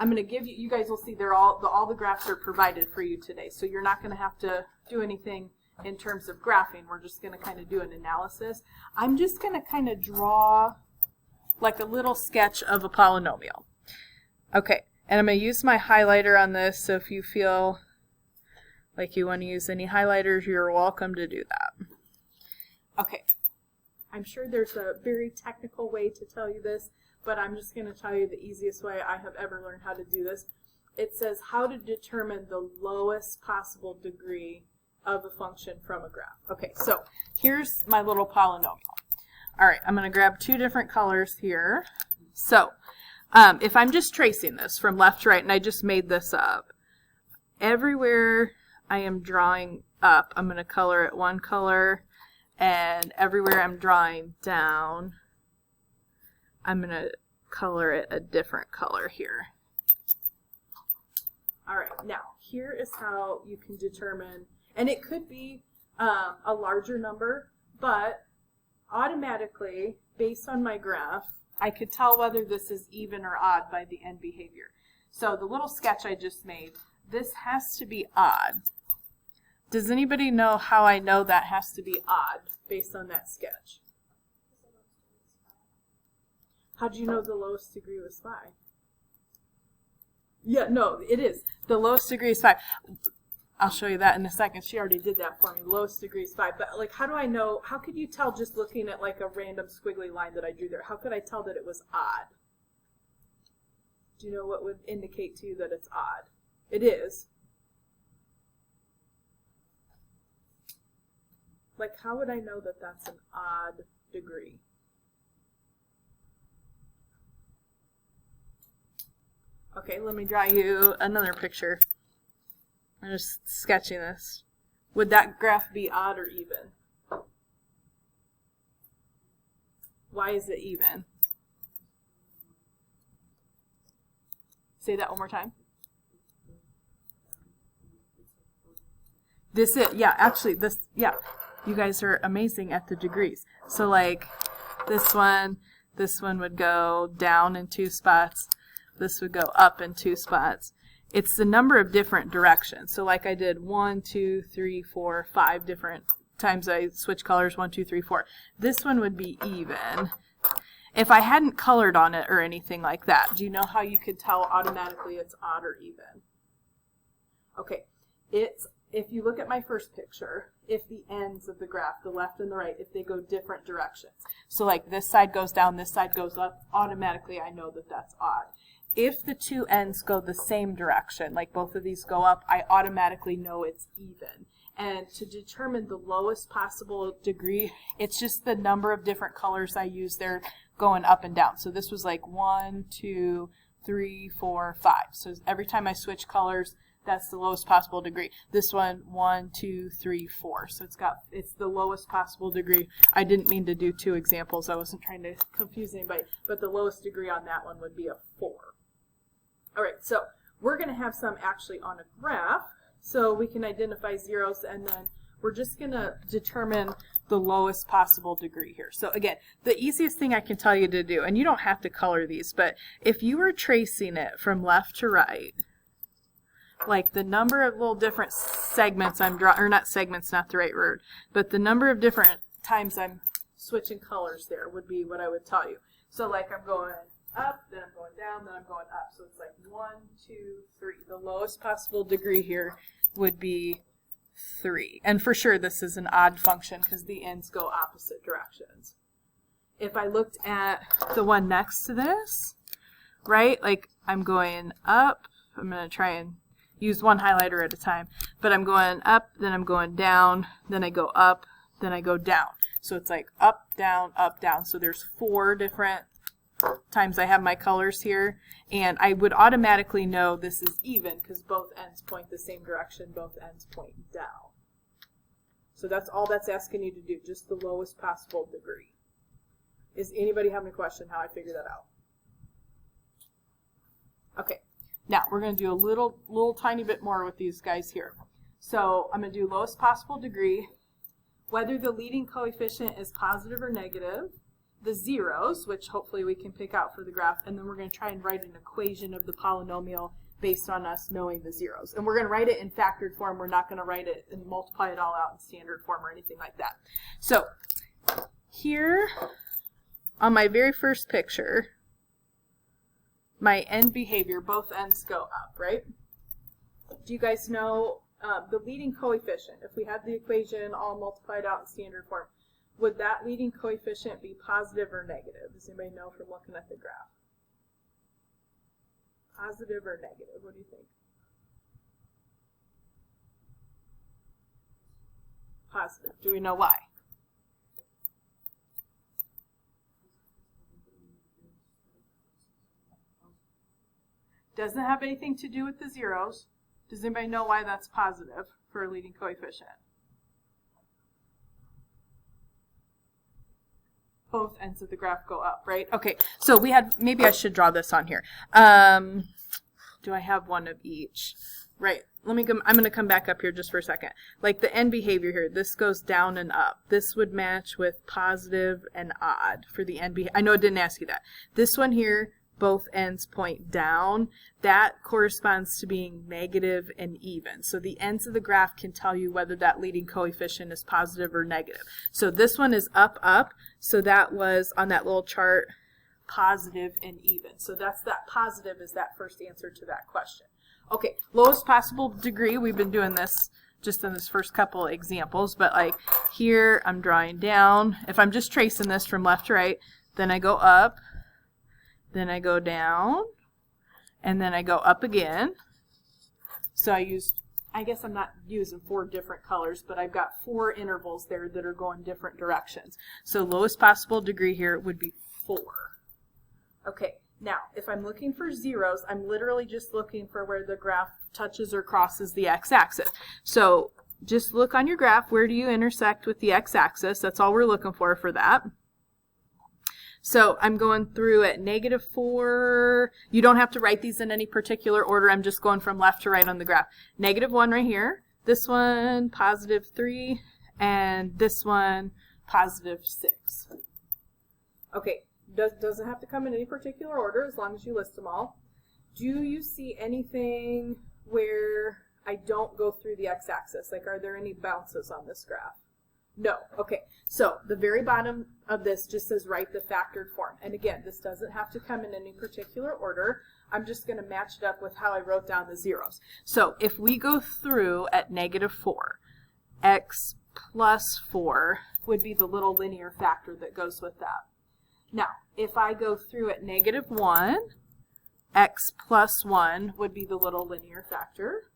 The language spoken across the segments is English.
I'm going to give you, you guys will see they're all the graphs are provided for you today. So you're not going to have to do anything in terms of graphing. We're just going to kind of do an analysis. I'm just going to kind of draw like a little sketch of a polynomial. Okay, and I'm going to use my highlighter on this, so if you feel like you want to use any highlighters, you're welcome to do that. Okay, I'm sure there's a very technical way to tell you this, but I'm just going to tell you the easiest way I have ever learned how to do this. It says how to determine the lowest possible degree of a function from a graph. Okay, so here's my little polynomial. All right, I'm going to grab two different colors here. So if I'm just tracing this from left to right, and I just made this up, everywhere I am drawing up, I'm going to color it one color, and everywhere I'm drawing down, I'm going to color it a different color here. All right, now here is how you can determine, and it could be a larger number, but automatically, based on my graph, I could tell whether this is even or odd by the end behavior. So the little sketch I just made, this has to be odd. Does anybody know how I know that has to be odd based on that sketch? How do you know the lowest degree was 5? Yeah, no, it is. The lowest degree is 5. I'll show you that in a second. She already did that for me. Lowest degree is 5. But like, how do I know? How could you tell just looking at like a random squiggly line that I drew there? How could I tell that it was odd? Do you know what would indicate to you that it's odd? It is. Like, how would I know that that's an odd degree? Okay, let me draw you another picture. I'm just sketching this. Would that graph be odd or even? Why is it even? Say that one more time. This is, yeah, actually, this, yeah. You guys are amazing at the degrees. So like this one would go down in 2 spots. This would go up in 2 spots. It's the number of different directions. So like I did 1, 2, 3, 4, 5 different times I switch colors, 1, 2, 3, 4. This one would be even. If I hadn't colored on it or anything like that, do you know how you could tell automatically it's odd or even? Okay, if you look at my first picture, if the ends of the graph, the left and the right, if they go different directions. So like this side goes down, this side goes up, automatically I know that that's odd. If the two ends go the same direction, like both of these go up, I automatically know it's even. And to determine the lowest possible degree, it's just the number of different colors I use there going up and down. So this was like 1, 2, 3, 4, 5. So every time I switch colors, that's the lowest possible degree. This one, 1, 2, 3, 4. So it's the lowest possible degree. I didn't mean to do 2 examples. I wasn't trying to confuse anybody. But the lowest degree on that one would be a 4. All right, so we're going to have some actually on a graph. So we can identify zeros, and then we're just going to determine the lowest possible degree here. So again, the easiest thing I can tell you to do, and you don't have to color these, but if you were tracing it from left to right, like the number of little different segments I'm drawing, or not segments, not the right word, but the number of different times I'm switching colors there would be what I would tell you. So like I'm going up, then I'm going down, then I'm going up. So it's like 1, 2, 3. The lowest possible degree here would be 3. And for sure this is an odd function because the ends go opposite directions. If I looked at the one next to this, right, like I'm going up, I'm going to try and use one highlighter at a time, but I'm going up, then I'm going down, then I go up, then I go down. So it's like up, down, up, down. So there's 4 different times I have my colors here, and I would automatically know this is even because both ends point the same direction, both ends point down. So that's all that's asking you to do, just the lowest possible degree. Is anybody have any question how I figure that out? Okay, now we're going to do a little tiny bit more with these guys here. So I'm going to do lowest possible degree, whether the leading coefficient is positive or negative, the zeros, which hopefully we can pick out for the graph, and then we're going to try and write an equation of the polynomial based on us knowing the zeros. And we're going to write it in factored form. We're not going to write it and multiply it all out in standard form or anything like that. So here on my very first picture, my end behavior, both ends go up, right? Do you guys know the leading coefficient? If we had the equation all multiplied out in standard form, would that leading coefficient be positive or negative? Does anybody know from looking at the graph? Positive or negative? What do you think? Positive. Do we know why? Doesn't have anything to do with the zeros. Does anybody know why that's positive for a leading coefficient? Both ends of the graph go up, right? Okay, so we had, maybe I should draw this on here. Do I have one of each? Right, I'm going to come back up here just for a second. Like the end behavior here, this goes down and up. This would match with positive and odd for the end behavior. I know I didn't ask you that. This one here, both ends point down. That corresponds to being negative and even. So the ends of the graph can tell you whether that leading coefficient is positive or negative. So this one is up, up. So that was on that little chart, positive and even. So that's that positive is that first answer to that question. Okay, lowest possible degree. We've been doing this just in this first couple examples, but like here I'm drawing down. If I'm just tracing this from left to right, then I go up, then I go down, and then I go up again. So I guess I'm not using 4 different colors, but I've got 4 intervals there that are going different directions. So lowest possible degree here would be 4. Okay, now if I'm looking for zeros, I'm literally just looking for where the graph touches or crosses the x-axis. So just look on your graph, where do you intersect with the x-axis? That's all we're looking for that. So I'm going through at -4. You don't have to write these in any particular order. I'm just going from left to right on the graph. -1 right here. This one, +3. And this one, +6. Okay, doesn't have to come in any particular order as long as you list them all. Do you see anything where I don't go through the x-axis? Like, are there any bounces on this graph? No. Okay, so the very bottom of this just says write the factored form. And again, this doesn't have to come in any particular order. I'm just going to match it up with how I wrote down the zeros. So if we go through at -4, x plus 4 would be the little linear factor that goes with that. Now, if I go through at -1, x plus 1 would be the little linear factor.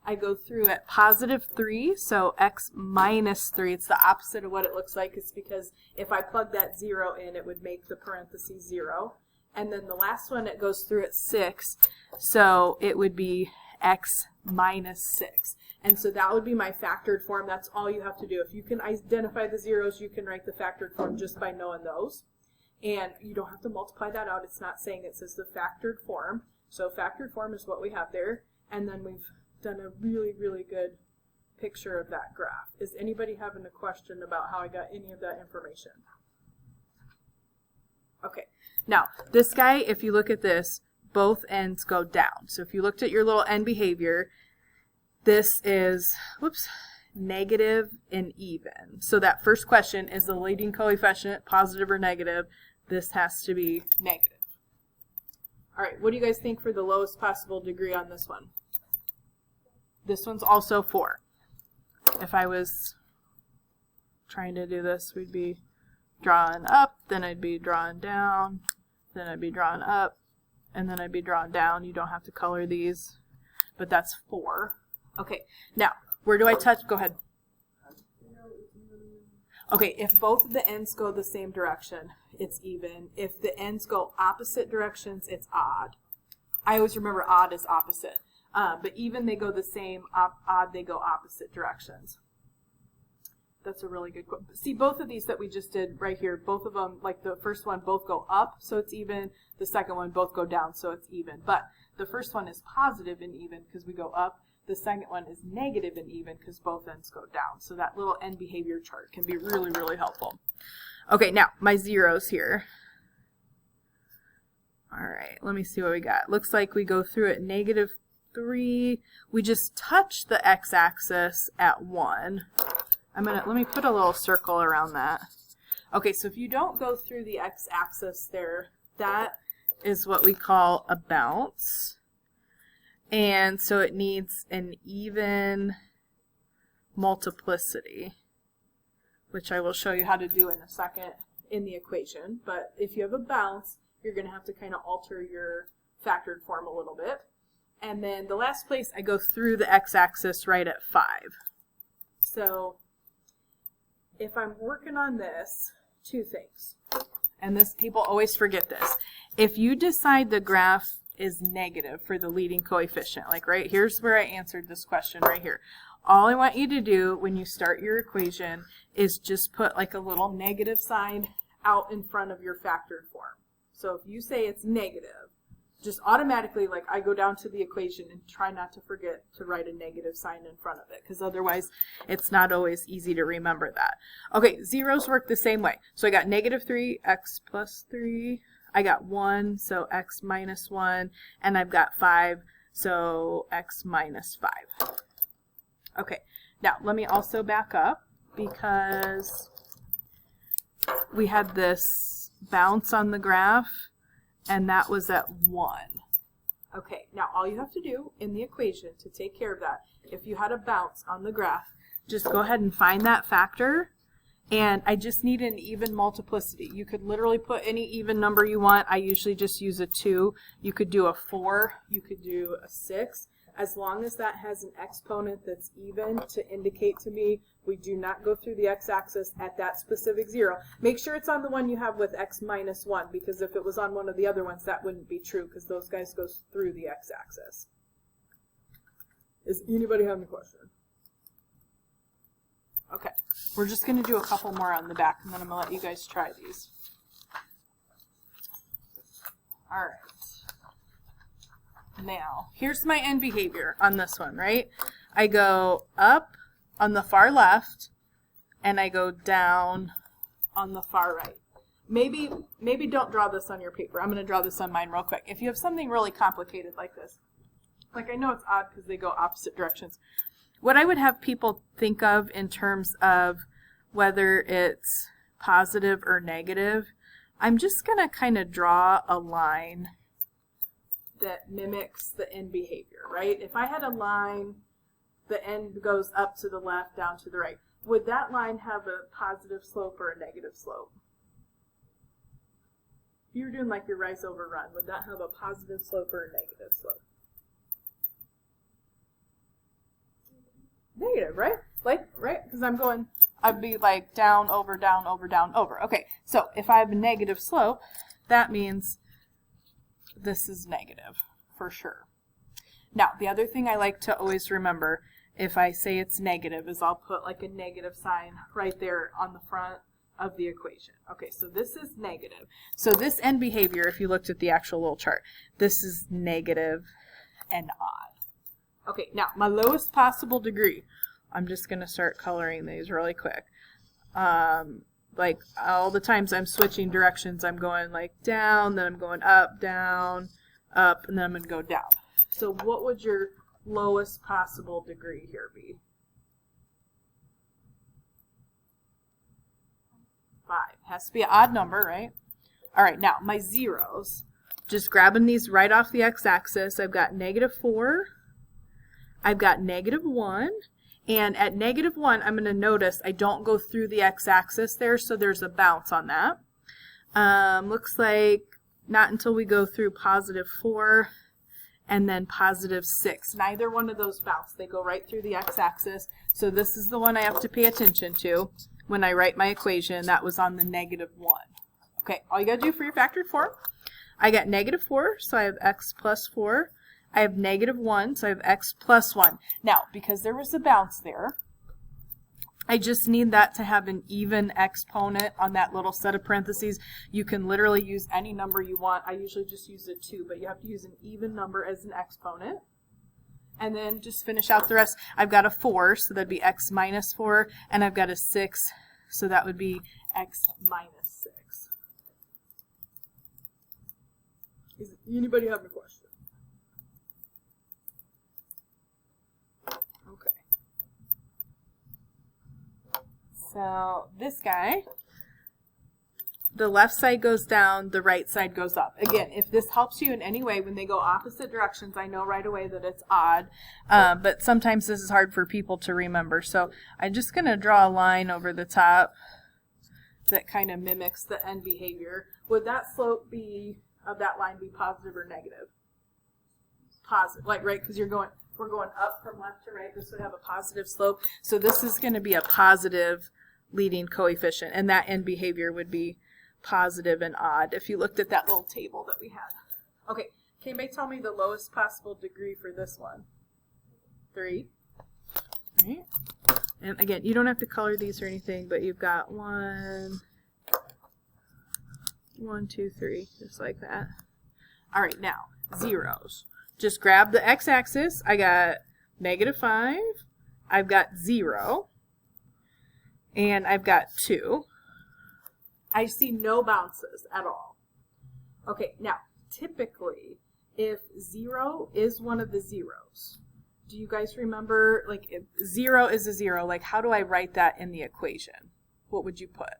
I go through at +3, so x minus 3. It's the opposite of what it looks like. It's because if I plug that 0 in, it would make the parentheses 0. And then the last one, it goes through at 6, so it would be x minus 6. And so that would be my factored form. That's all you have to do. If you can identify the zeros, you can write the factored form just by knowing those. And you don't have to multiply that out. It's not saying it says the factored form. So factored form is what we have there. And then we've done a really, really good picture of that graph. Is anybody having a question about how I got any of that information? Okay, now this guy, if you look at this, both ends go down. So if you looked at your little end behavior, this is, whoops, negative and even. So that first question, is the leading coefficient positive or negative? This has to be negative. All right, what do you guys think for the lowest possible degree on this one? This one's also 4. If I was trying to do this, we'd be drawing up, then I'd be drawing down, then I'd be drawing up, and then I'd be drawing down. You don't have to color these, but that's 4. Okay, now, where do I touch? Go ahead. Okay, if both of the ends go the same direction, it's even. If the ends go opposite directions, it's odd. I always remember odd is opposite. But even they go the same, odd they go opposite directions. That's a really good quote. See, both of these that we just did right here, both of them, like the first one, both go up, so it's even. The second one, both go down, so it's even. But the first one is positive and even because we go up. The second one is negative and even because both ends go down. So that little end behavior chart can be really, really helpful. Okay, now my zeros here. All right, let me see what we got. Looks like we go through at -3. We just touch the x-axis at 1. Let me put a little circle around that. Okay, so if you don't go through the x-axis there, that is what we call a bounce. And so it needs an even multiplicity, which I will show you how to do in a second in the equation. But if you have a bounce, you're going to have to kind of alter your factored form a little bit. And then the last place, I go through the x-axis right at 5. So if I'm working on this, 2 things. And this, people always forget this. If you decide the graph is negative for the leading coefficient, like right here's where I answered this question right here. All I want you to do when you start your equation is just put like a little negative sign out in front of your factored form. So if you say it's negative, just automatically, like I go down to the equation and try not to forget to write a negative sign in front of it, because otherwise it's not always easy to remember that. Okay, zeros work the same way. So I got -3, x plus 3. I got 1, so x minus 1. And I've got 5, so x minus 5. Okay, now let me also back up, because we had this bounce on the graph, and that was at 1. Okay, now all you have to do in the equation to take care of that, if you had a bounce on the graph, just go ahead and find that factor, and I just need an even multiplicity. You could literally put any even number you want. I usually just use a 2. You could do a 4, you could do a 6. As long as that has an exponent that's even to indicate to me we do not go through the x-axis at that specific 0. Make sure it's on the one you have with x minus 1, because if it was on one of the other ones, that wouldn't be true, because those guys go through the x-axis. Is anybody having a question? Okay, we're just going to do a couple more on the back, and then I'm going to let you guys try these. All right. Now, here's my end behavior on this one, right? I go up on the far left, and I go down on the far right. Maybe don't draw this on your paper. I'm going to draw this on mine real quick. If you have something really complicated like this, like I know it's odd because they go opposite directions. What I would have people think of in terms of whether it's positive or negative, I'm just going to kind of draw a line that mimics the end behavior, right? If I had a line, the end goes up to the left, down to the right, would that line have a positive slope or a negative slope? If you were doing like your rice over run, would that have a positive slope or a negative slope? Negative, right? Like, right? Because I'd be like down, over, down, over, down, over. Okay, so if I have a negative slope, that means this is negative for sure. Now, the other thing I like to always remember if I say it's negative is I'll put like a negative sign right there on the front of the equation. Okay, so this is negative. So this end behavior, if you looked at the actual little chart, this is negative and odd. Okay, now my lowest possible degree. I'm just going to start coloring these really quick. Like all the times I'm switching directions, I'm going like down, then I'm going up, down, up, and then I'm going to go down. So what would your lowest possible degree here be? 5. Has to be an odd number, right? All right, now my zeros. Just grabbing these right off the x-axis, I've got -4, I've got -1, and at -1, I'm going to notice I don't go through the x-axis there, so there's a bounce on that. Looks like not until we go through +4 and then +6. Neither one of those bounce. They go right through the x-axis, so this is the one I have to pay attention to when I write my equation. That was on the -1. Okay, all you got to do for your factored form, I got -4, so I have x plus 4. I have -1, so I have x plus 1. Now, because there was a bounce there, I just need that to have an even exponent on that little set of parentheses. You can literally use any number you want. I usually just use a 2, but you have to use an even number as an exponent. And then just finish out the rest. I've got a 4, so that'd be x minus 4, and I've got a 6, so that would be x minus 6. Does anybody have a question? Okay. So this guy, the left side goes down, the right side goes up. Again, if this helps you in any way when they go opposite directions, I know right away that it's odd, but sometimes this is hard for people to remember. So I'm just going to draw a line over the top that kind of mimics the end behavior. Would that slope be of that line be positive or negative? Positive, like right, because we're going up from left to right. This would have a positive slope. So this is going to be a positive leading coefficient, and that end behavior would be positive and odd if you looked at that little table that we had. Okay, can anybody tell me the lowest possible degree for this one? 3. Right. And again, you don't have to color these or anything, but you've got 1, 2, 3, just like that. All right, now, zeros. Just grab the x-axis. I got -5. I've got 0. And I've got 2. I see no bounces at all. Okay, now, typically, if 0 is one of the zeros, do you guys remember, like, if 0 is a 0, like, how do I write that in the equation? What would you put?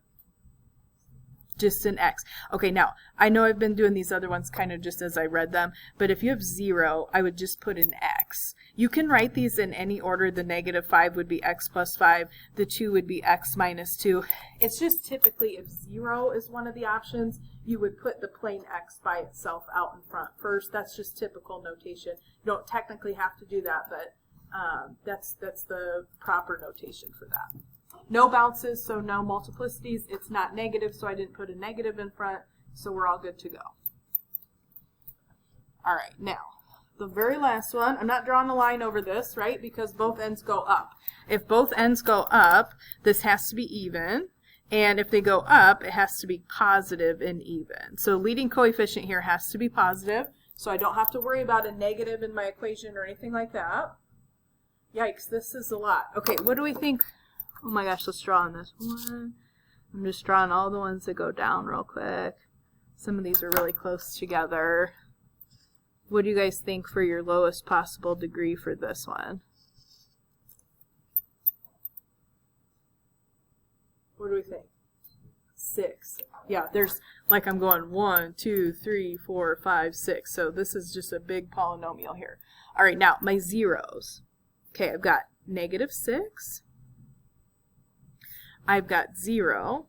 Just an x. Okay, now, I know I've been doing these other ones kind of just as I read them, but if you have 0, I would just put an x. You can write these in any order. The -5 would be x plus 5. The 2 would be x minus 2. It's just typically if 0 is one of the options, you would put the plain x by itself out in front first. That's just typical notation. You don't technically have to do that, but that's the proper notation for that. No bounces, so no multiplicities. It's not negative, so I didn't put a negative in front, so we're all good to go. All right, now, the very last one, I'm not drawing a line over this, right, because both ends go up. If both ends go up, this has to be even, and if they go up, it has to be positive and even. So leading coefficient here has to be positive, so I don't have to worry about a negative in my equation or anything like that. Yikes, this is a lot. Okay, what do we think? Oh my gosh, let's draw on this one. I'm just drawing all the ones that go down real quick. Some of these are really close together. What do you guys think for your lowest possible degree for this one? What do we think? 6. Yeah, there's, like I'm going 1, 2, 3, 4, 5, 6. So this is just a big polynomial here. All right, now my zeros. Okay, I've got -6. I've got 0,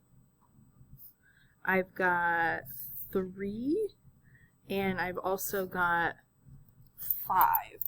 I've got 3, and I've also got 5.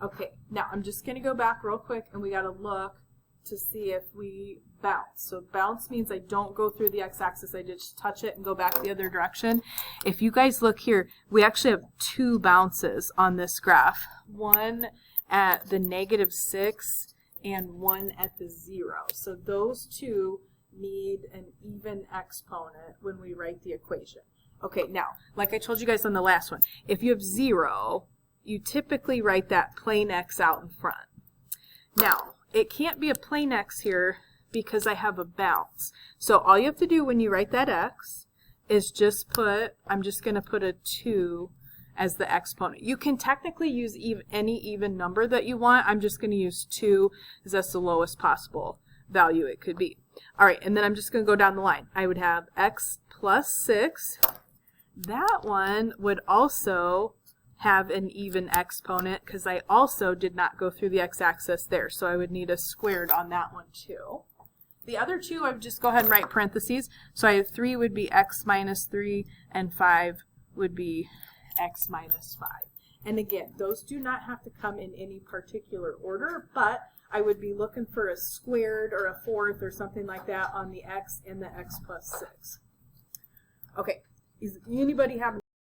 Okay, now I'm just going to go back real quick and we got to look to see if we bounce. So bounce means I don't go through the x-axis, I just touch it and go back the other direction. If you guys look here, we actually have 2 bounces on this graph. One at the -6 and 1 at the 0. So those 2 need an even exponent when we write the equation. Okay, now, like I told you guys on the last one, if you have 0, you typically write that plain x out in front. Now, it can't be a plain x here because I have a bounce. So all you have to do when you write that x is just put, I'm just going to put a 2 as the exponent. You can technically use any even number that you want. I'm just going to use 2 because that's the lowest possible value it could be. All right, and then I'm just going to go down the line. I would have x plus 6. That one would also have an even exponent because I also did not go through the x-axis there. So I would need a squared on that one too. The other 2, I would just go ahead and write parentheses. So I have 3 would be x minus 3 and 5 would be x minus 5. And again, those do not have to come in any particular order, but I would be looking for a squared or a fourth or something like that on the x and the x plus 6. Okay, does anybody have